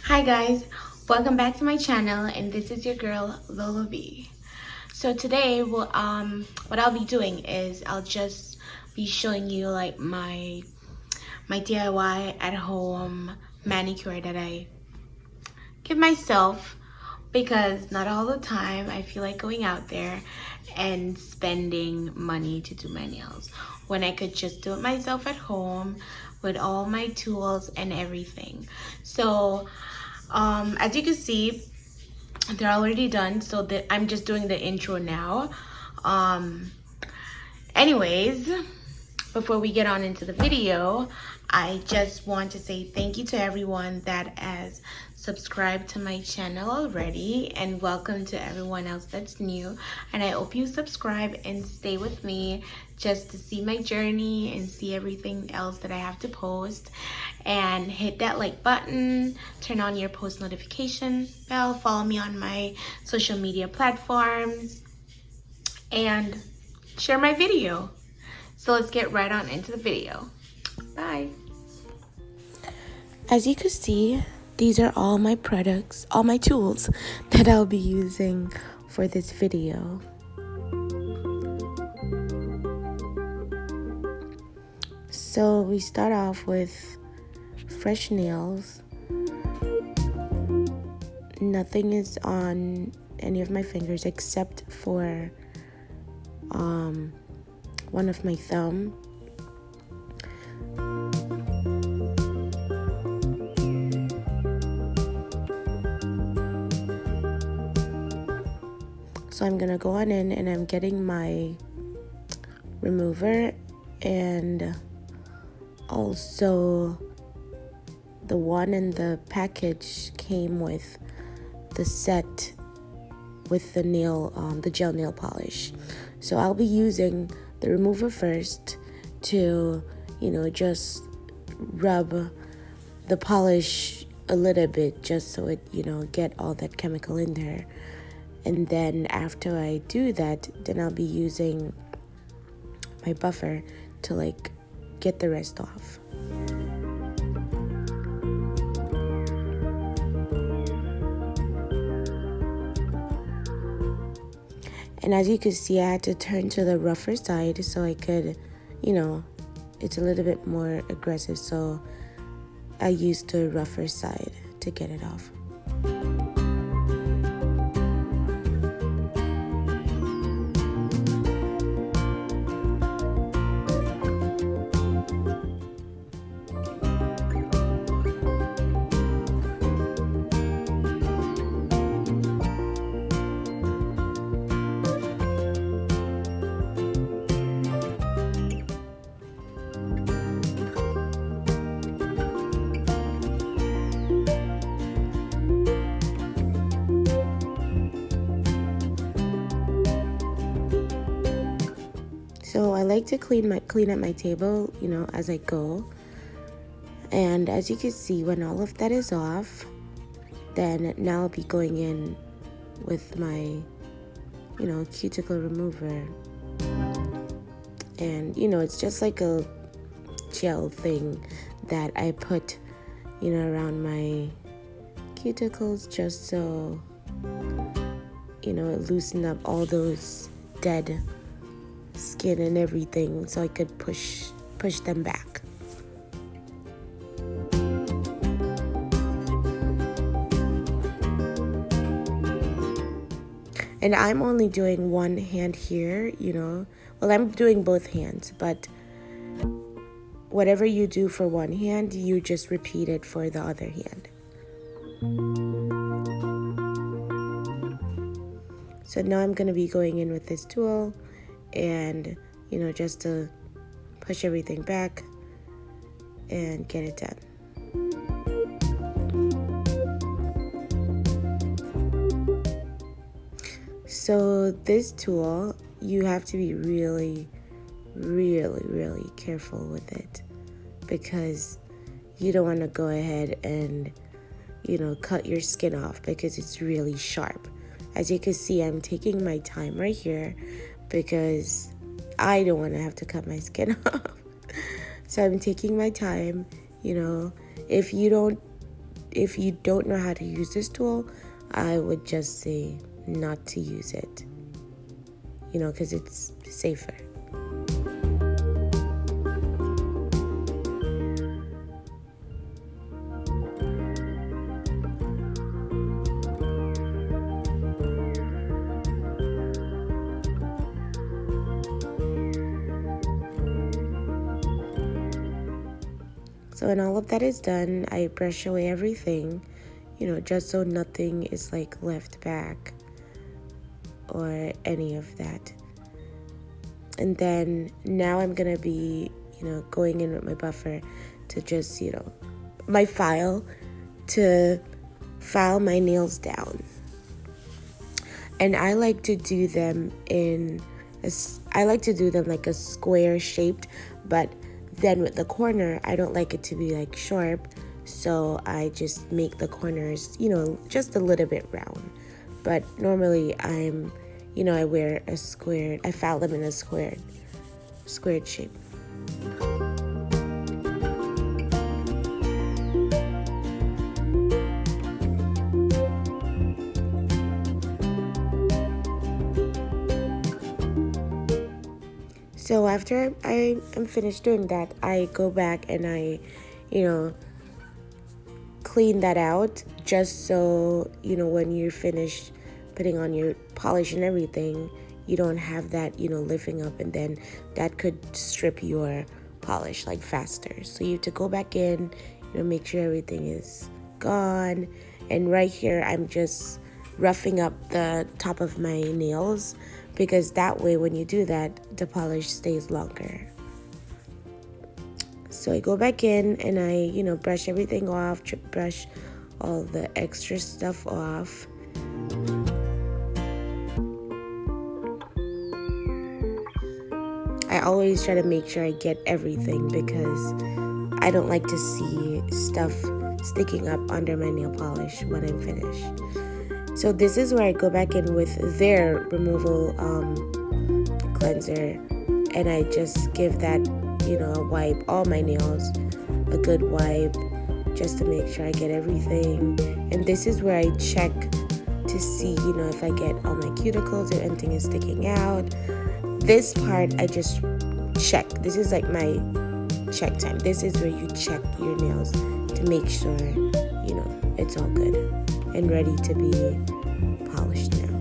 Hi guys, welcome back to my channel, and this is your girl LolaBee. So today, what I'll be doing is I'll just be showing you like my DIY at home manicure that I give myself, because not all the time I feel like going out there and spending money to do my nails when I could just do it myself at home with all my tools and everything. So as you can see, they're already done, so that I'm just doing the intro now. um Anyways, before we get on into the video, I just want to say thank you to everyone that has subscribed to my channel already, and welcome to everyone else that's new. And I hope you subscribe and stay with me just to see my journey and see everything else that I have to post. And hit that like button, turn on your post notification bell, follow me on my social media platforms, and share my video. So let's get right on into the video. Bye. As you can see, these are all my products, all my tools that I'll be using for this video. So we start off with fresh nails. Nothing is on any of my fingers except for one of my thumb. So I'm gonna go on in and I'm getting my remover, and also the one in the package came with the set with the nail, the gel nail polish. So I'll be using the remover first to, just rub the polish a little bit, just so it, get all that chemical in there. And then after I do that, then I'll be using my buffer to like get the rest off. And as you can see, I had to turn to the rougher side so I could, it's a little bit more aggressive, so I used the rougher side to get it off. So I like to clean up my table, as I go. And as you can see, when all of that is off, then now I'll be going in with my, cuticle remover. And, it's just like a gel thing that I put, around my cuticles, just so, it loosened up all those dead skin and everything, so I could push them back. And I'm only doing one hand here, well, I'm doing both hands, but whatever you do for one hand, you just repeat it for the other hand. So now I'm going to be going in with this tool and, just to push everything back and get it done. So this tool, you have to be really, really, really careful with it, because you don't want to go ahead and, cut your skin off, because it's really sharp. As you can see, I'm taking my time right here because I don't want to have to cut my skin off. So I'm taking my time, if if you don't know how to use this tool, I would just say not to use it, because it's safer. So when all of that is done, I brush away everything, just so nothing is like left back or any of that. And then now I'm gonna be, going in with my buffer to just, my file to file my nails down. And I like to do them like a square shaped, but then with the corner, I don't like it to be like sharp, so I just make the corners, just a little bit round. But normally I file them in a squared shape. So after I am finished doing that, I go back and I, clean that out, just so, when you're finished putting on your polish and everything, you don't have that, lifting up, and then that could strip your polish like faster. So you have to go back in, make sure everything is gone. And right here, I'm just roughing up the top of my nails, because that way when you do that, the polish stays longer. So I go back in and I, brush everything off, brush all the extra stuff off. I always try to make sure I get everything, because I don't like to see stuff sticking up under my nail polish when I'm finished. So this is where I go back in with their removal cleanser, and I just give that, a wipe, all my nails, a good wipe, just to make sure I get everything. And this is where I check to see, if I get all my cuticles or anything is sticking out. This part I just check. This is like my check time. This is where you check your nails to make sure, it's all good and ready to be polished now.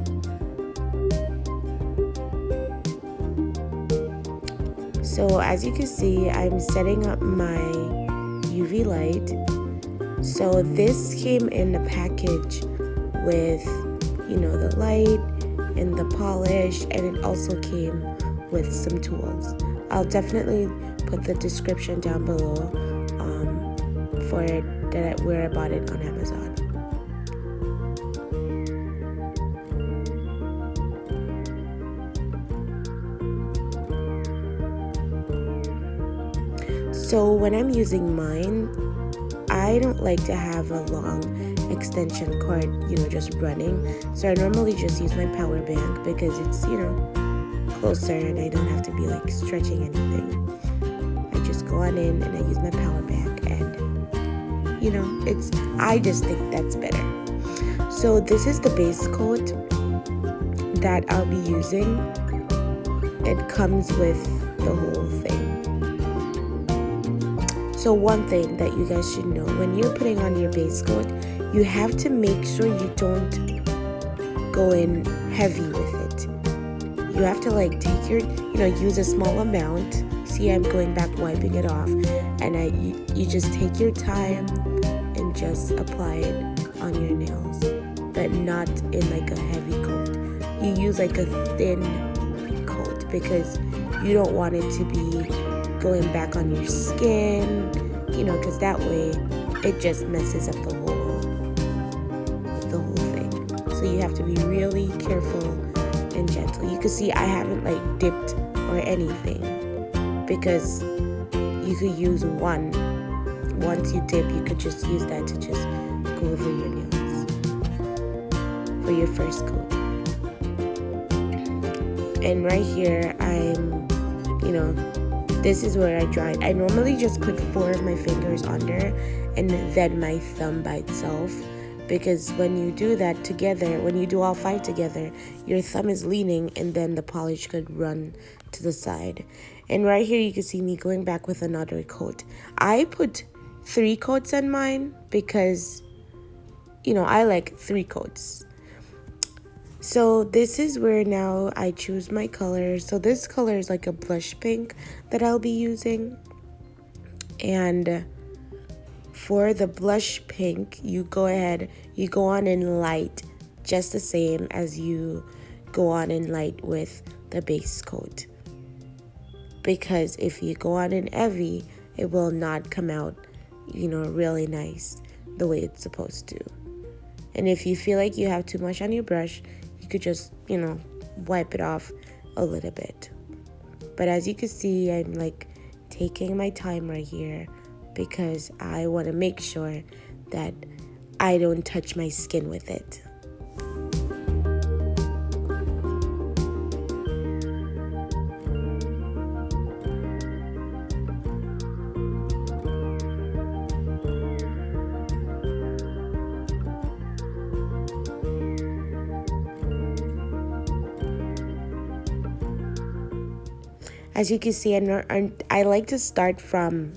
So as you can see, I'm setting up my UV light. So this came in a package with, the light and the polish, and it also came with some tools. I'll definitely put the description down below for where I bought it on Amazon. So when I'm using mine, I don't like to have a long extension cord, just running. So I normally just use my power bank, because it's, closer and I don't have to be like stretching anything. I just go on in and I use my power bank, and I just think that's better. So this is the base coat that I'll be using. It comes with the whole thing. So one thing that you guys should know, when you're putting on your base coat, you have to make sure you don't go in heavy with it. You have to like take your, use a small amount. See, I'm going back wiping it off, and you just take your time and just apply it on your nails, but not in like a heavy coat. You use like a thin coat, because you don't want it to be going back on your skin, because that way it just messes up the whole thing. So you have to be really careful and gentle. You can see I haven't like dipped or anything, because you could use one. Once you dip, you could just use that to just go over your nails for your first coat. And right here, I'm, this is where I draw it. I normally just put 4 of my fingers under and then my thumb by itself, because when you do that together, when you do all 5 together, your thumb is leaning and then the polish could run to the side. And right here you can see me going back with another coat. I put 3 coats on mine because, you know, I like 3 coats. So this is where now I choose my color. So this color is like a blush pink that I'll be using. And for the blush pink, you go ahead, you go on in light, just the same as you go on in light with the base coat. Because if you go on in heavy, it will not come out, you know, really nice the way it's supposed to. And if you feel like you have too much on your brush, you could just, you know, wipe it off a little bit. But as you can see, I'm like taking my time right here because I want to make sure that I don't touch my skin with it. As you can see, I like to start from,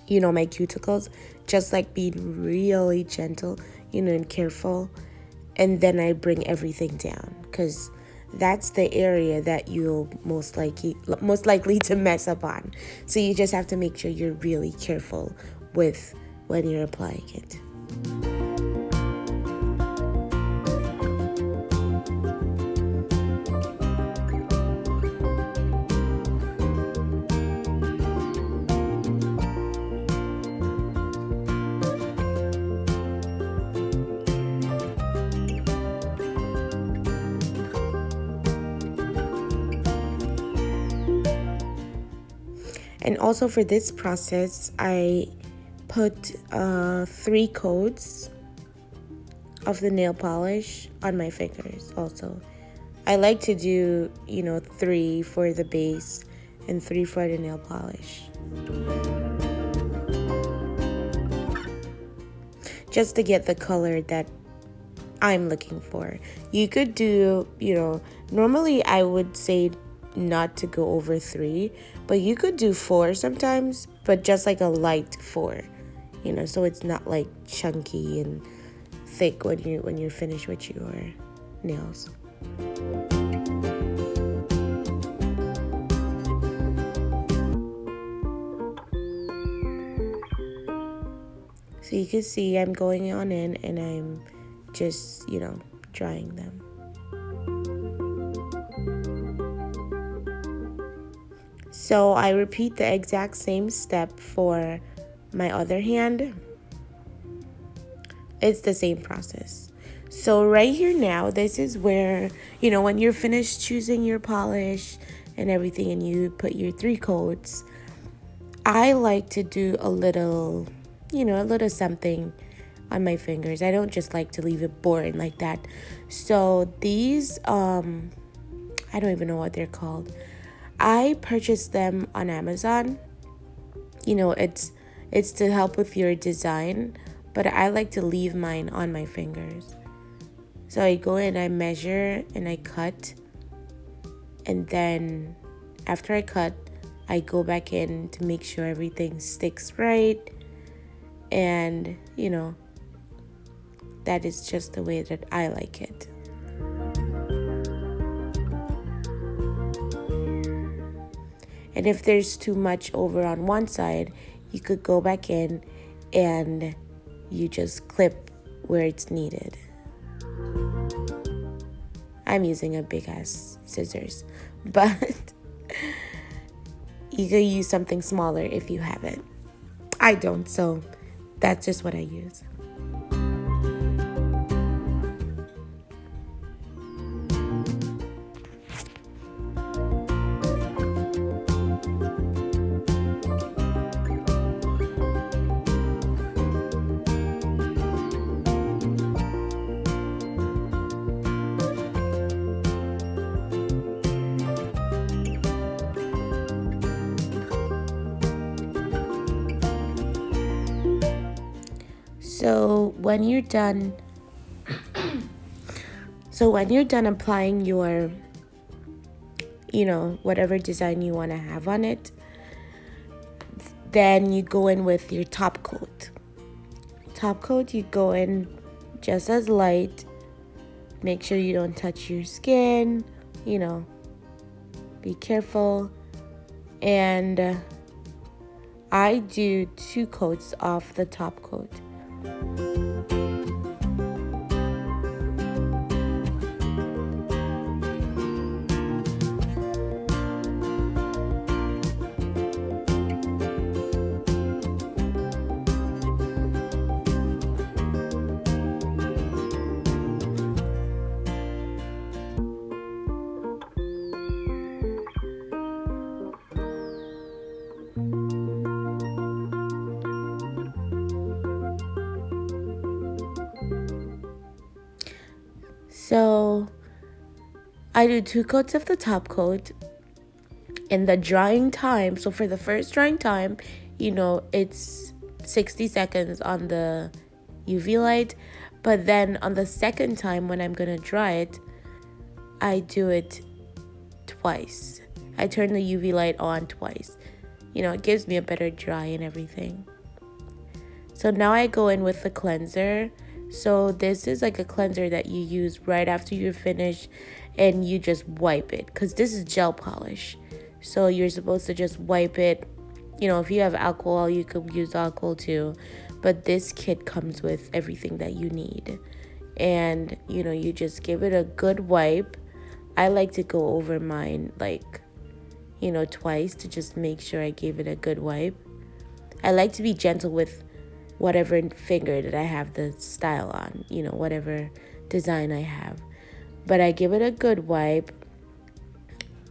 you know, my cuticles, just like being really gentle, you know, and careful. And then I bring everything down because that's the area that you'll most likely to mess up on. So you just have to make sure you're really careful with when you're applying it. And also for this process, I put 3 coats of the nail polish on my fingers also. I like to do, you know, 3 for the base and 3 for the nail polish. Just to get the color that I'm looking for. You could do, you know, normally I would say not to go over 3, but you could do 4 sometimes, but just like a light 4, you know, so it's not like chunky and thick when you're finished with your nails. So you can see I'm going on in and I'm just, you know, drying them. So I repeat the exact same step for my other hand. It's the same process. So right here now, this is where, you know, when you're finished choosing your polish and everything and you put your 3 coats, I like to do a little, you know, a little something on my fingers. I don't just like to leave it boring like that. So these, I don't even know what they're called. I purchased them on Amazon. You know, it's to help with your design, but I like to leave mine on my fingers. So I go in, I measure, and I cut. And then after I cut, I go back in to make sure everything sticks right. And, you know, that is just the way that I like it. And if there's too much over on one side, you could go back in and you just clip where it's needed. I'm using a big ass scissors, but you could use something smaller if you have it. I don't, so that's just what I use. So when you're done applying your, whatever design you want to have on it, then you go in with your top coat. Top coat, you go in just as light. Make sure you don't touch your skin, be careful. And I do 2 coats off the top coat. So I do 2 coats of the top coat. In the drying time, so for the first drying time, it's 60 seconds on the UV light. But then on the second time when I'm going to dry it, I do it twice. I turn the UV light on twice. It gives me a better dry and everything. So now I go in with the cleanser. So this is like a cleanser that you use right after you're finished, and you just wipe it, because this is gel polish. So you're supposed to just wipe it. If you have alcohol, you could use alcohol too. But this kit comes with everything that you need. And, you just give it a good wipe. I like to go over mine twice to just make sure I gave it a good wipe. I like to be gentle with whatever finger that I have the style on, whatever design I have. But I give it a good wipe,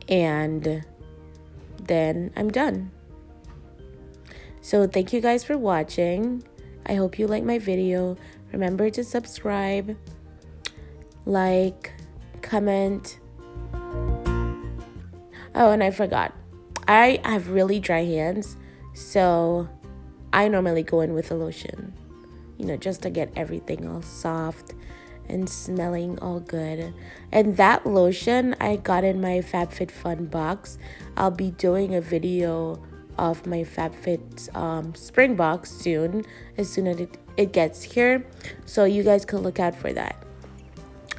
and then I'm done. So thank you guys for watching. I hope you like my video. Remember to subscribe, like, comment. Oh, and I forgot. I have really dry hands, so I normally go in with a lotion, just to get everything all soft and smelling all good. And that lotion I got in my FabFitFun box. I'll be doing a video of my FabFit spring box soon, as soon as it gets here. So you guys can look out for that.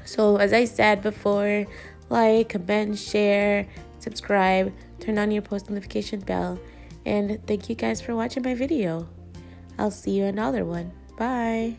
So as I said before, like, comment, share, subscribe, turn on your post notification bell. And thank you guys for watching my video. I'll see you in another one. Bye.